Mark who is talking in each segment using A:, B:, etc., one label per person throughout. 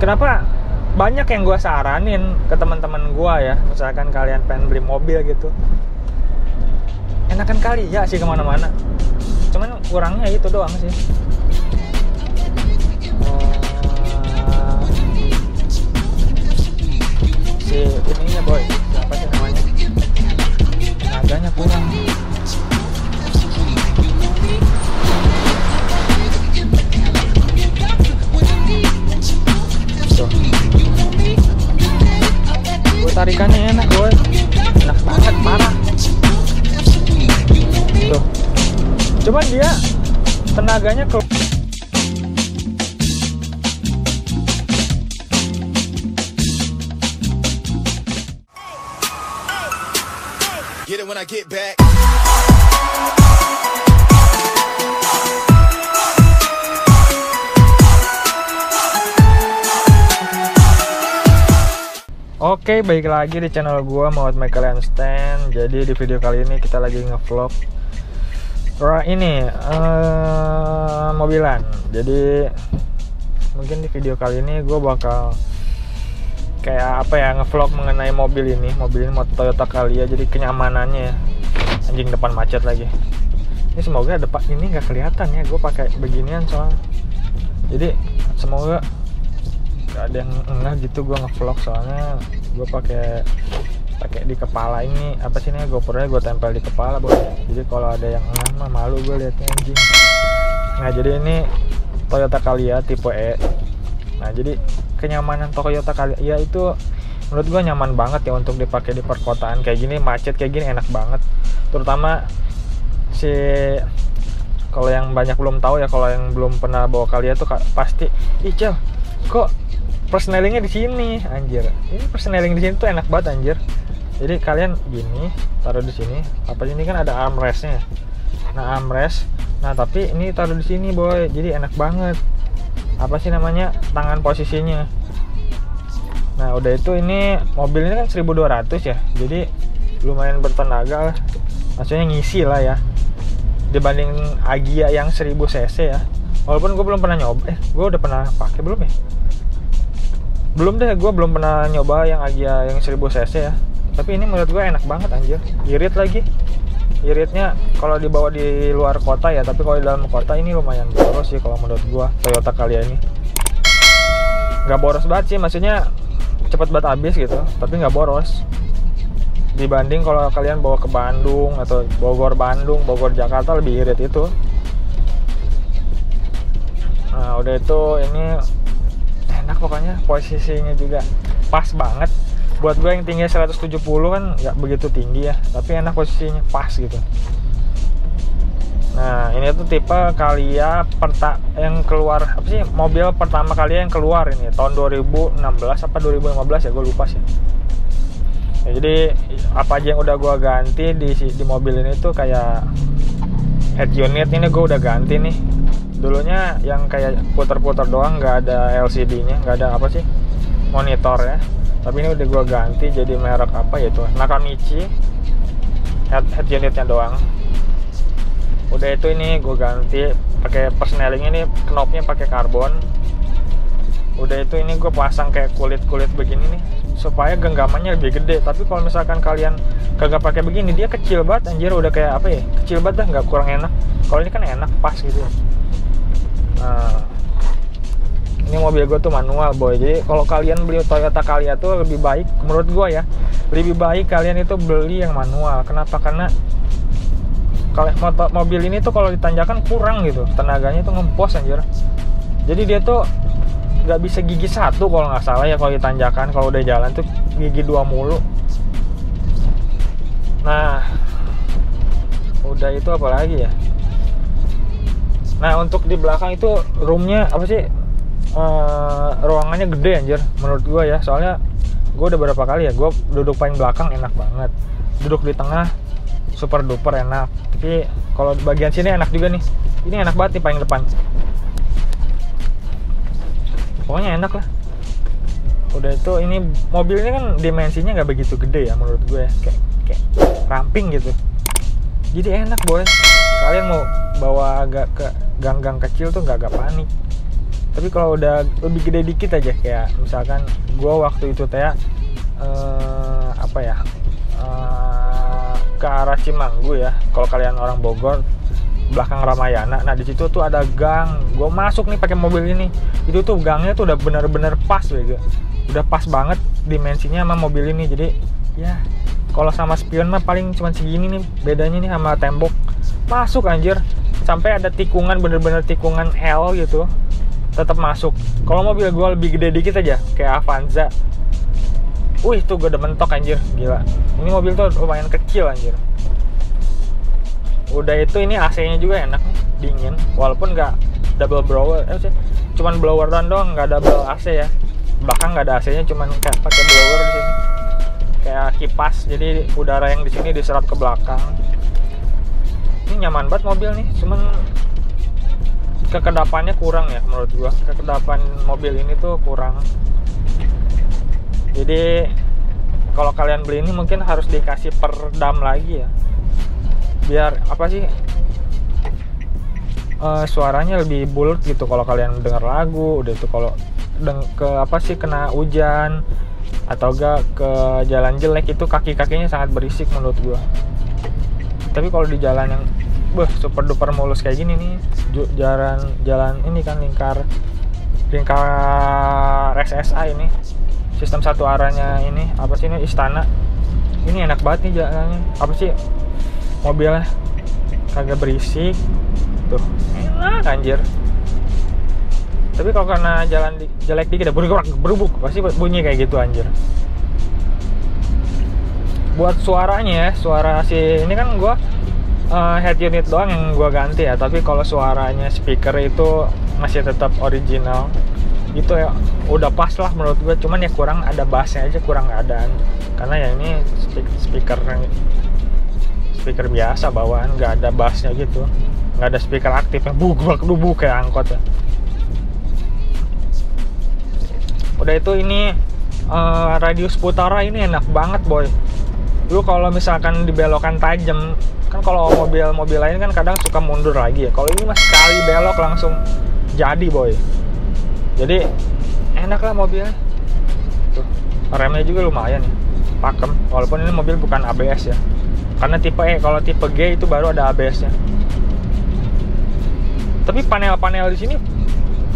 A: Kenapa banyak yang gue saranin ke teman-teman gue ya, misalkan kalian pengen beli mobil gitu, enakan kali ya sih kemana-mana. Cuman kurangnya itu doang sih. Si ininya boy, siapa sih namanya? Tenaganya kurang. Tarikannya enak boy, enak banget, parah tuh. Cuman dia tenaganya
B: Get it when I get back.
A: Oke, balik lagi di channel gua Muhammad Michael Einstein. Jadi di video kali ini kita lagi ngevlog ini mobilan. Jadi mungkin di video kali ini gua bakal kayak apa ya, ngevlog mengenai mobil ini. Mobil ini Toyota Calya, jadi kenyamanannya ya. Anjing, depan macet lagi. Ini semoga depan ini nggak kelihatan ya, gue pakai beginian soalnya. Jadi semoga gak ada yang enggak gitu gue ngevlog, soalnya gue pakai di kepala ini apa sih nih, GoPro-nya gue tempel di kepala boy. Jadi kalau ada yang enggak mah malu gue liatnya anjing. Nah jadi ini Toyota Calya tipe E. Nah jadi kenyamanan Toyota Calya itu menurut gue nyaman banget ya untuk dipakai di perkotaan kayak gini, macet kayak gini enak banget. Terutama kalau yang banyak belum tahu ya, kalau yang belum pernah bawa Calya tuh pasti Cel, kok persnelingnya di sini anjir. Ini persneling di sini tuh enak banget anjir. Jadi kalian gini taruh di sini, apa ini kan ada armrestnya. Nah armrest, nah tapi ini taruh di sini boy, jadi enak banget. Apa sih namanya, tangan posisinya. Nah udah itu, ini mobil ini kan 1200 ya, jadi lumayan bertenaga lah, maksudnya ngisi lah ya, dibanding Agya yang 1000 cc ya. Walaupun gue belum pernah nyoba, gue udah pernah pakai belum ya? Belum deh, gue belum pernah nyoba yang Agya yang 1000 cc ya. Tapi ini menurut gue enak banget anjir, irit lagi. Iritnya kalau dibawa di luar kota ya, tapi kalau di dalam kota ini lumayan boros sih kalau menurut gue Toyota Calya ini. Gak boros banget sih, maksudnya cepet banget habis gitu, tapi gak boros. Dibanding kalau kalian bawa ke Bandung atau Bogor Jakarta, lebih irit itu. Nah udah itu, ini enak pokoknya, posisinya juga pas banget. Buat gue yang tinggi 170 kan nggak begitu tinggi ya, tapi enak posisinya, pas gitu. Nah ini tuh tipe Calya yang keluar, apa sih, mobil pertama Calya yang keluar ini tahun 2016 apa 2015 ya, gue lupa sih ya. Jadi apa aja yang udah gue ganti di mobil ini tuh kayak head unit ini gue udah ganti nih. Dulunya yang kayak puter-puter doang, nggak ada LCD-nya, nggak ada apa sih, monitor ya. Tapi ini udah gue ganti jadi merek apa ya itu, Nakamichi, head unitnya doang. Udah itu ini gue ganti pakai persneling, ini knopnya pakai karbon. Udah itu ini gue pasang kayak kulit begini nih supaya genggamannya lebih gede. Tapi kalau misalkan kalian kagak pakai begini, dia kecil banget anjir, udah kayak apa ya, kecil banget dah, nggak, kurang enak. Kalau ini kan enak, pas gitu. Nah ini mobil gue tuh manual boy. Jadi kalau kalian beli Toyota Calya tuh lebih baik, menurut gue ya, lebih baik kalian itu beli yang manual. Kenapa? Karena kalau mobil ini tuh kalau ditanjakan kurang gitu, tenaganya tuh ngempos anjir. Jadi dia tuh nggak bisa gigi satu kalau nggak salah ya kalau ditanjakan. Kalau udah jalan tuh gigi 2 mulu. Nah udah itu apa lagi ya. Nah untuk di belakang itu roomnya apa sih, ruangannya gede anjir menurut gue ya. Soalnya gue udah berapa kali ya, gue duduk paling belakang enak banget, duduk di tengah super duper enak. Tapi kalau di bagian sini enak juga nih, ini enak banget nih paling depan, pokoknya enak lah. Udah itu, ini mobil ini kan dimensinya nggak begitu gede ya menurut gue ya, kayak ramping gitu, jadi enak boy. Kalian mau bawa agak ke gang-gang kecil tuh nggak panik. Tapi kalau udah lebih gede dikit aja, kayak misalkan gue waktu itu teh ke arah Cimanggu ya, kalau kalian orang Bogor, belakang Ramayana. Nah di situ tuh ada gang, gue masuk nih pakai mobil ini. Itu tuh gangnya tuh udah bener-bener pas gitu, udah pas banget dimensinya sama mobil ini. Jadi ya kalau sama spion mah paling cuma segini nih bedanya nih sama tembok. Masuk anjir, sampai ada tikungan, bener-bener tikungan L gitu, tetap masuk. Kalau mobil gue lebih gede dikit aja kayak Avanza, wih tuh gue udah mentok anjir, gila. Ini mobil tuh lumayan kecil anjir. Udah itu ini AC-nya juga enak nih, dingin, walaupun nggak double blower, cuman blower doang, nggak double AC ya. Belakang nggak ada AC-nya, cuman kayak pakai blower di sini, kayak kipas. Jadi udara yang di sini diserap ke belakang. Ini nyaman banget mobil nih, cuman kekedapannya kurang ya menurut gua. Kekedapan mobil ini tuh kurang. Jadi kalau kalian beli ini mungkin harus dikasih peredam lagi ya, biar apa sih, suaranya lebih bulat gitu kalau kalian dengar lagu. Udah itu kalau kena hujan atau enggak ke jalan jelek itu kaki-kakinya sangat berisik menurut gua. Tapi kalau di jalan yang super duper mulus kayak gini nih, jalan ini kan lingkar SSA ini, sistem satu arahnya ini, apa sih ini, Istana. Ini enak banget nih jalannya, apa sih, mobilnya kagak berisik tuh, enak anjir. Tapi kalau karena jalan jelek dikit, berubuk pasti bunyi kayak gitu anjir. Buat suaranya ya, suara si ini kan gua head unit doang yang gua ganti ya, tapi kalau suaranya speaker itu masih tetap original gitu ya, udah pas lah menurut gua. Cuman ya kurang ada bassnya aja, kurang adaan, karena ya ini speaker biasa bawaan, nggak ada bassnya gitu, nggak ada speaker aktif yang bubuk kayak angkot ya. Udah itu ini radius putara ini enak banget boy. Lu kalau misalkan di belokan tajam kan, kalau mobil lain kan kadang suka mundur lagi ya, kalau ini mas sekali belok langsung jadi boy. Jadi enak lah mobilnya tuh. Remnya juga lumayan ya, pakem, walaupun ini mobil bukan ABS ya, karena tipe E. Kalau tipe G itu baru ada ABS nya. Tapi panel-panel di sini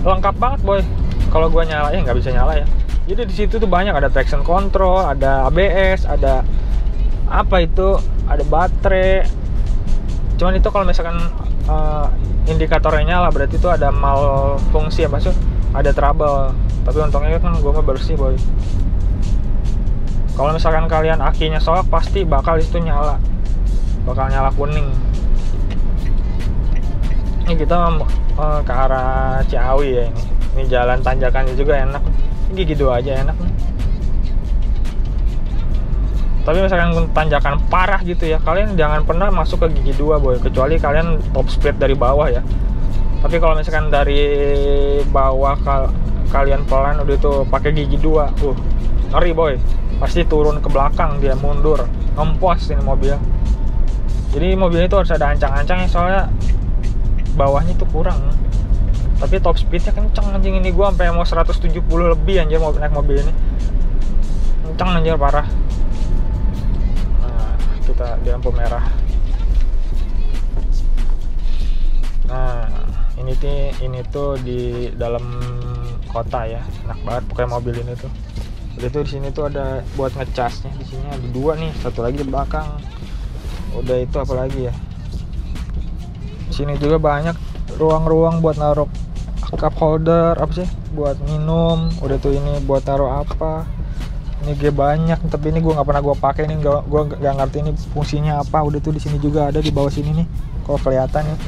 A: lengkap banget boy. Kalau gua nyala nggak bisa nyala ya. Jadi di situ tuh banyak, ada traction control, ada ABS, ada apa itu, ada baterai. Cuman itu kalau misalkan indikatornya nyala berarti itu ada malfungsi, apa sih, ada trouble. Tapi untungnya kan gue mah bersih boy. Kalau misalkan kalian akinya soak pasti bakal itu nyala, bakal nyala kuning. Ini kita ke arah Ciawi ya ini. Ini jalan tanjakannya juga enak. Ini gitu aja enak nih. Tapi misalkan tanjakan parah gitu ya, kalian jangan pernah masuk ke gigi 2 boy, kecuali kalian top speed dari bawah ya. Tapi kalau misalkan dari bawah kalian pelan, udah itu pakai gigi 2, ngeri boy. Pasti turun ke belakang, dia mundur, ngempos ini mobil. Jadi mobil itu harus ada ancang-ancangnya, soalnya bawahnya itu kurang. Tapi top speednya kenceng anjing, ini gua sampai mau 170 lebih anjir mau naik mobil ini. Kenceng anjir parah. Kita di lampu merah. Nah ini tuh di dalam kota ya, enak banget pakai mobil ini tuh. Udah tuh di sini tuh ada buat ngecasnya, di sini ada 2 nih, satu lagi di belakang. Udah itu apa lagi ya, di sini juga banyak ruang-ruang buat naruh cup holder, apa sih, buat minum. Udah tuh ini buat taruh apa. Ini G banyak, tapi ini gue nggak pernah gue pakai, ini gue nggak ngerti ini fungsinya apa. Udah tuh di sini juga ada, di bawah sini nih, kalau kelihatan nih.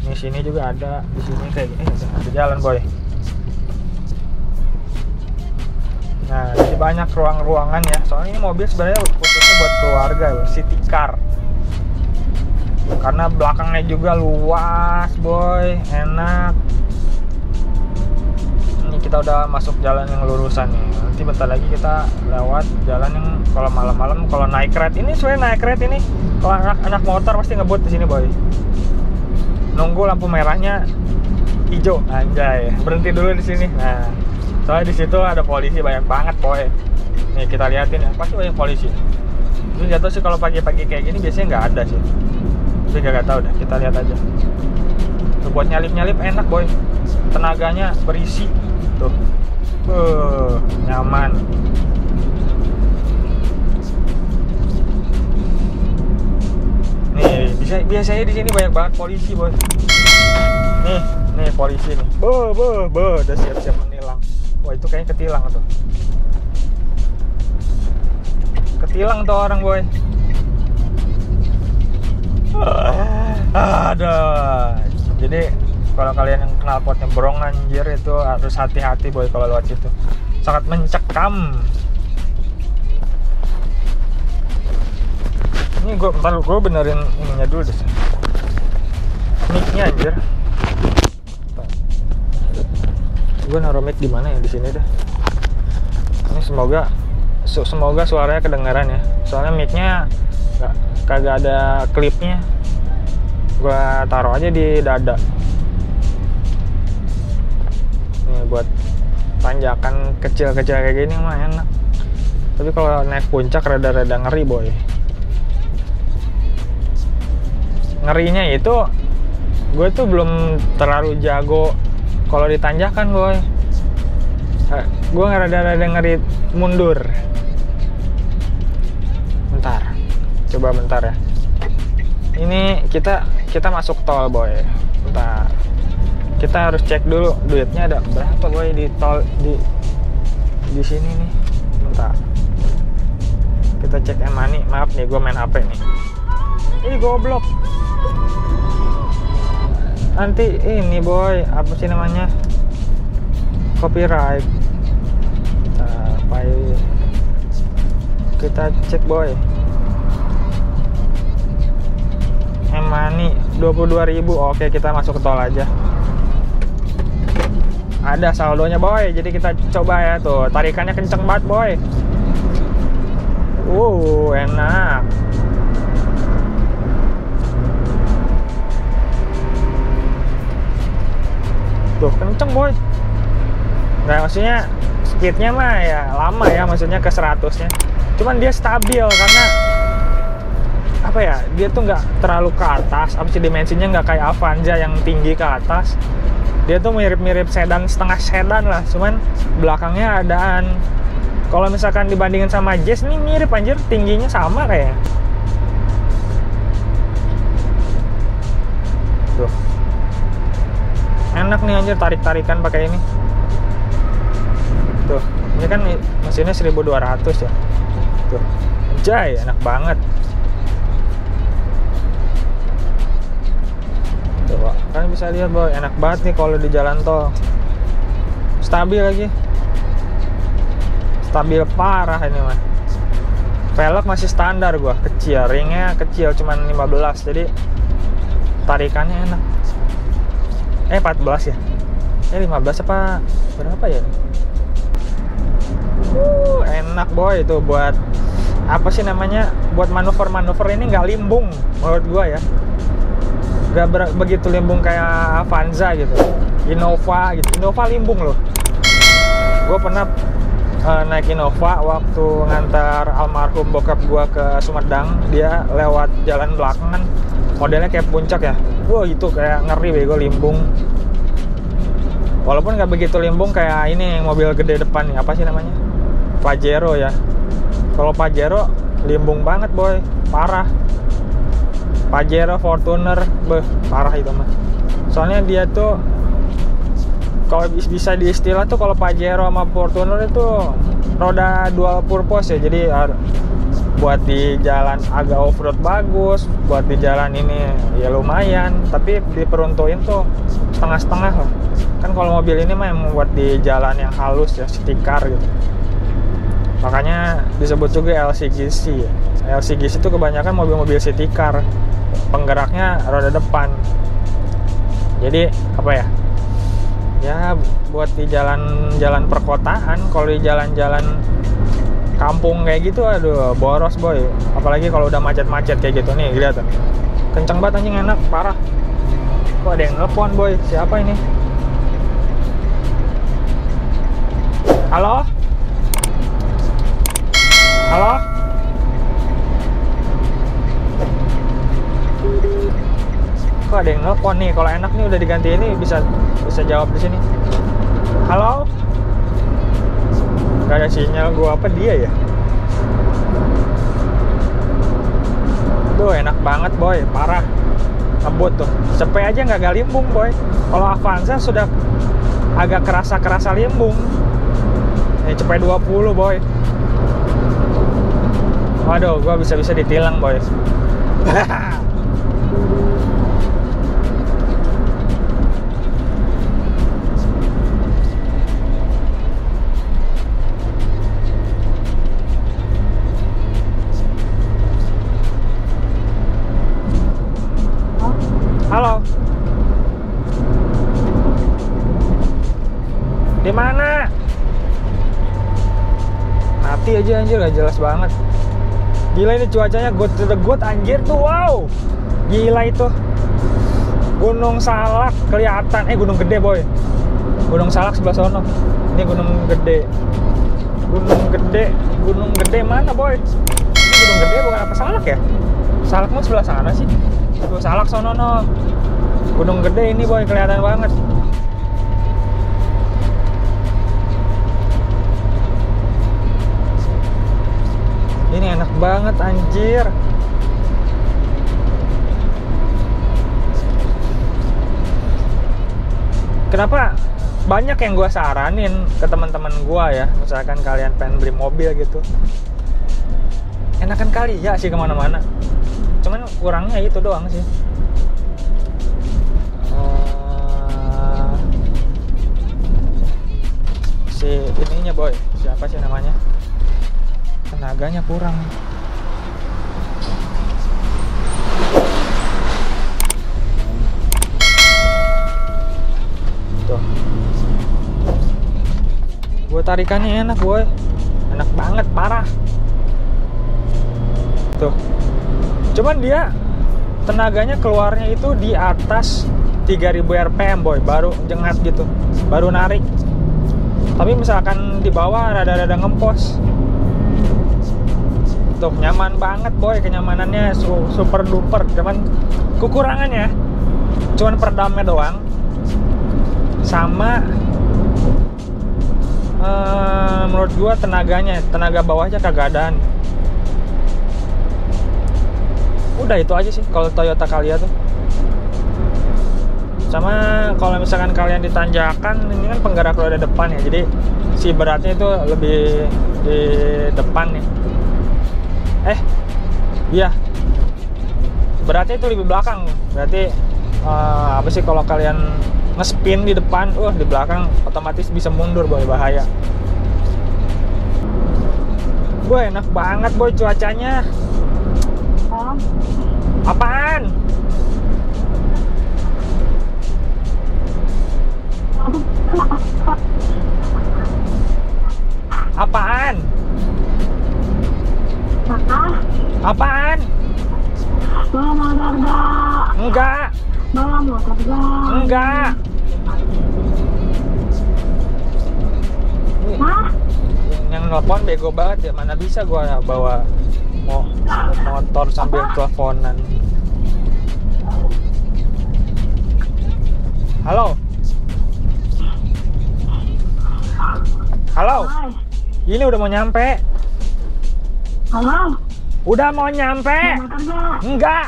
A: Ini sini juga ada, di sini kayak ada jalan boy. Nah jadi banyak ruang-ruangan ya, soalnya ini mobil sebenarnya khususnya buat keluarga, city car. Karena belakangnya juga luas boy, enak. Kita udah masuk jalan yang lurusan nih. Nanti bentar lagi kita lewat jalan yang kalau malam-malam, kalau naik ride ini, sebenarnya naik ride ini kalau anak motor pasti ngebut di sini boy. Nunggu lampu merahnya hijau, anjay. Berhenti dulu di sini. Nah, soalnya di situ ada polisi banyak banget, boy. Nih kita liatin ya, pasti banyak polisi. Tapi nggak tahu sih kalau pagi-pagi kayak gini biasanya nggak ada sih. Tapi nggak tahu dah, kita lihat aja. Tuh, buat nyalip-nyalip enak, boy. Tenaganya berisi. Tuh, nyaman. Nih, biasanya di sini banyak banget polisi, boy. Nih polisi nih. Udah siap-siap menilang. Wah, itu kayaknya ketilang tuh. Ketilang tuh orang, boy. Aduh. Jadi kalau kalian yang kenal pot nyebrong anjir itu harus hati-hati, boy, kalau lewat situ. Sangat mencekam. Ini gue benerin ininya dulu deh. Mic-nya anjir. Gue naruh mic di mana ya, di sini deh. Ini semoga suaranya kedengaran ya. Soalnya mic-nya kagak ada klipnya. Gue taruh aja di dada. Ini buat tanjakan kecil-kecil kayak gini mah enak. Tapi kalau naik puncak rada-rada ngeri, boy. Ngerinya itu gue tuh belum terlalu jago kalau ditanjakan, boy. Gue rada-rada ngeri mundur. Coba bentar ya. Ini kita masuk tol, boy. Bentar. Kita harus cek dulu duitnya ada berapa, boy, di tol di sini nih. Bentar. Kita cek e-money. Maaf nih, gue main HP nih. Ini goblok. Nanti ini, boy, apa sih namanya? Copyright. Kita cek, boy. E-money 22.000. Oke, kita masuk ke tol aja. Ada saldonya, boy. Jadi kita coba ya tuh. Tarikannya kenceng banget, boy. Enak. Tuh, kenceng, boy. Nah, maksudnya speednya mah ya lama ya, maksudnya ke 100-nya. Cuman dia stabil karena apa ya, dia tuh nggak terlalu ke atas. Apa sih, dimensinya nggak kayak Avanza yang tinggi ke atas. Dia tuh mirip-mirip sedan, setengah sedan lah. Cuman belakangnya adaan. Kalau misalkan dibandingin sama Jazz, ini mirip anjir, tingginya sama kayaknya. Tuh. Enak nih anjir, tarik-tarikan pakai ini. Tuh, ini kan mesinnya 1200 ya. Tuh, jay, enak banget. Coba, kalian bisa lihat, boy, enak banget nih kalau di jalan tol. Stabil lagi. Stabil parah ini mah. Velg masih standar gua, kecil, ringnya kecil, cuman 15, jadi tarikannya enak. 14 ya? 15 apa berapa ya? Enak, boy, itu buat apa sih namanya, buat manuver-manuver ini nggak limbung menurut gua ya. Nggak begitu limbung kayak Avanza gitu, Innova gitu. Innova limbung loh. Gua pernah naik Innova waktu ngantar almarhum bokap gua ke Sumedang. Dia lewat jalan belakangan, modelnya kayak puncak ya. Itu kayak ngeri, bego, limbung. Walaupun nggak begitu limbung kayak ini mobil gede depan nih, apa sih namanya, Pajero ya. Kalau Pajero limbung banget, boy, parah. Pajero, Fortuner, parah itu mah. Soalnya dia tuh kalau bisa diistilah tuh, kalau Pajero sama Fortuner itu roda dual purpose ya. Jadi buat di jalan agak off-road bagus, buat di jalan ini ya lumayan, tapi diperuntukin tuh setengah-setengah lah. Kan kalau mobil ini mah yang buat di jalan yang halus ya, city car gitu. Makanya disebut juga LCGC ya. LCGC itu kebanyakan mobil-mobil city car, penggeraknya roda depan. Jadi apa ya, ya buat di jalan-jalan perkotaan. Kalau di jalan-jalan kampung kayak gitu, aduh, boros, boy. Apalagi kalau udah macet-macet kayak gitu nih, lihat tuh, kenceng banget anjing, enak parah. Kok ada yang nelfon, boy, siapa ini? Halo? Halo? Kok ada yang nelpon nih? Kalau enak nih udah diganti ini bisa jawab di sini. Halo? Gak ada sinyal gua, apa dia ya? Duh, enak banget boy, parah. Ngebut tuh. Cepet aja nggak limbung boy. Kalau Avanza sudah agak kerasa limbung. Ini cepet 20 boy. Waduh, gua bisa ditilang boy. Halo. Di mana? Mati aja anjir, gak jelas banget. Gila ini cuacanya good to the good anjir tuh, wow. Gila itu. Gunung Salak kelihatan, Gunung Gede boy. Gunung Salak sebelah sono. Ini Gunung Gede. Gunung Gede mana boy? Ini Gunung Gede bukan apa Salak ya? Salak mau sebelah sana sih. Tuh Salak sono no. Gunung Gede ini boy, kelihatan banget. Ini enak banget anjir. Kenapa banyak yang gue saranin ke teman-teman gue ya, misalkan kalian pengen beli mobil gitu, enakan kali ya sih kemana-mana. Cuman kurangnya itu doang sih. Si ininya boy, siapa sih namanya? Tenaganya kurang. Tuh. Gue tarikannya enak boy. Enak banget, parah. Tuh. Cuman dia tenaganya keluarnya itu di atas 3000 rpm boy, baru jengat gitu, baru narik. Tapi misalkan di bawah rada-rada ngempos. Tuh nyaman banget boy, kenyamanannya super duper. Cuman kekurangannya cuman peredamnya doang, sama menurut gua tenaga bawahnya kagak adaan. Udah itu aja sih kalau Toyota Calya tuh. Sama kalau misalkan kalian di tanjakan, ini kan penggerak roda depan ya, jadi si beratnya itu lebih di depan nih. Iya, beratnya itu lebih belakang. Berarti apa sih kalau kalian nge-spin di depan, di belakang otomatis bisa mundur boy, bahaya. Boy enak banget boy cuacanya. Apaan? Apaan? Apaan?
C: Bawa motor gak?
A: Enggak.
C: Bawa motor gak?
A: Enggak.
C: Hah?
A: Yang nelpon bego banget ya, mana bisa gua bawa motor sambil teleponan. Halo. Halo.
C: Hai.
A: Ini udah mau nyampe.
C: Halo?
A: Udah mau nyampe.
C: Bawa motor gak?
A: Enggak.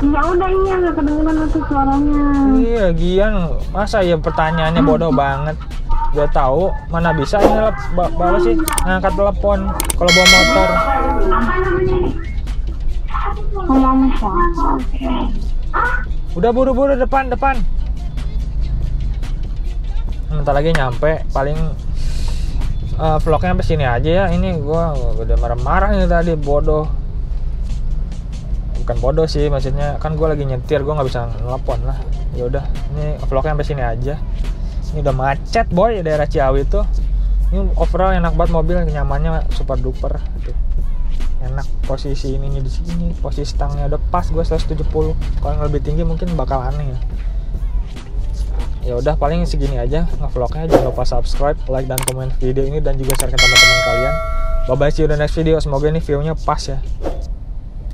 C: Ya udah, ini agak kedengeran nanti suaranya.
A: Iya, Gian. Masa ya pertanyaannya bodoh banget. Gua tahu, mana bisa ini bawa sih ngangkat telepon kalau bawa motor.
C: Apa namanya? Mama siapa?
A: Udah buru-buru depan. Bentar lagi nyampe, paling vlognya sampai sini aja ya. Ini gua udah marah-marah nih tadi, bodoh. Bukan bodoh sih, maksudnya kan gua lagi nyetir, gua nggak bisa nelpon lah. Ya udah, ini vlognya sampai sini aja. Ini udah macet boy daerah Ciawi tuh. Ini overall enak banget mobil, nyamannya super duper. Tuh. Enak posisi ininya di sini, posisi stangnya udah pas. Gue 170. Kalau yang lebih tinggi mungkin bakal aneh ya. Ya udah paling segini aja ngevlognya. Jangan lupa subscribe, like dan komen video ini dan juga share ke teman-teman kalian. Bye bye, see you in the next video. Semoga ini view-nya pas ya.